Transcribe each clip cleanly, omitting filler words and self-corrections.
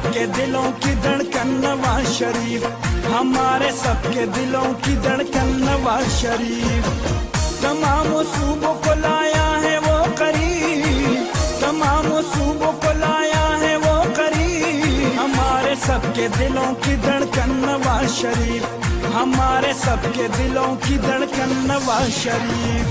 सबके दिलों की धड़कन नवाज शरीफ, हमारे सबके दिलों की धड़कन नवाज शरीफ। तमाम सूबों को लाया है वो करीब, तमाम सूबों को लाया है वो करीब, हमारे सबके दिलों की धड़कन नवाज शरीफ, हमारे सबके दिलों की धड़कन नवाज शरीफ।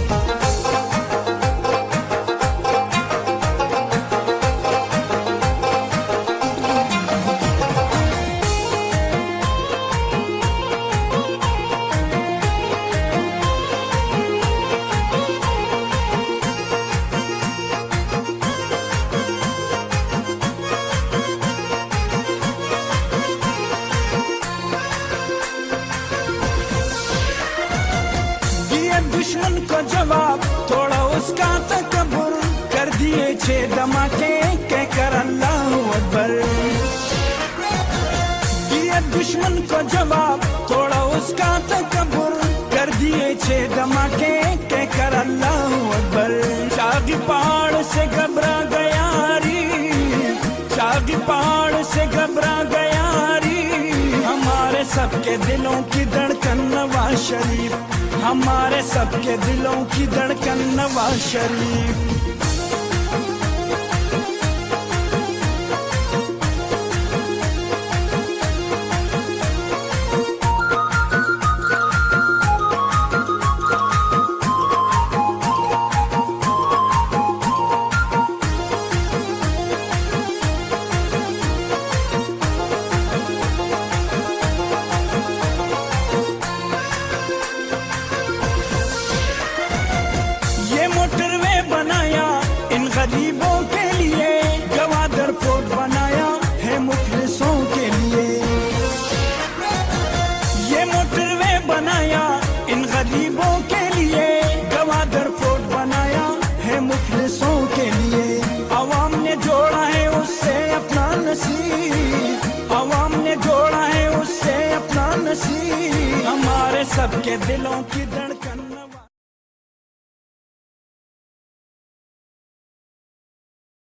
दुश्मन को जवाब तोड़ा उसका तकब्बुर, कर दिए 6 धमाके कहकर अल्लाहू अकबर। दिए दुश्मन को जवाब तोड़ा उसका तकब्बुर, कर दिए 6 धमाके कहकर अल्लाहू अकबर। शागी पहाड़ से घबरा गया री, शागी पहाड़ से घबरा गया री, हमारे सबके दिलों की धड़कन नवाज शरीफ, हमारे सबके दिलों की धड़कन नवाज शरीफ। मोटरवे बनाया इन गरीबों के लिए, गवादर पोर्ट बनाया है मुखलिसों के लिए। ये मोटरवे बनाया इन गरीबों के लिए, गवादर पोर्ट बनाया है मुखलिसों के लिए। आवाम ने जोड़ा है उससे अपना नसीब, आवाम ने जोड़ा है उससे अपना नसीब, हमारे सबके दिलों की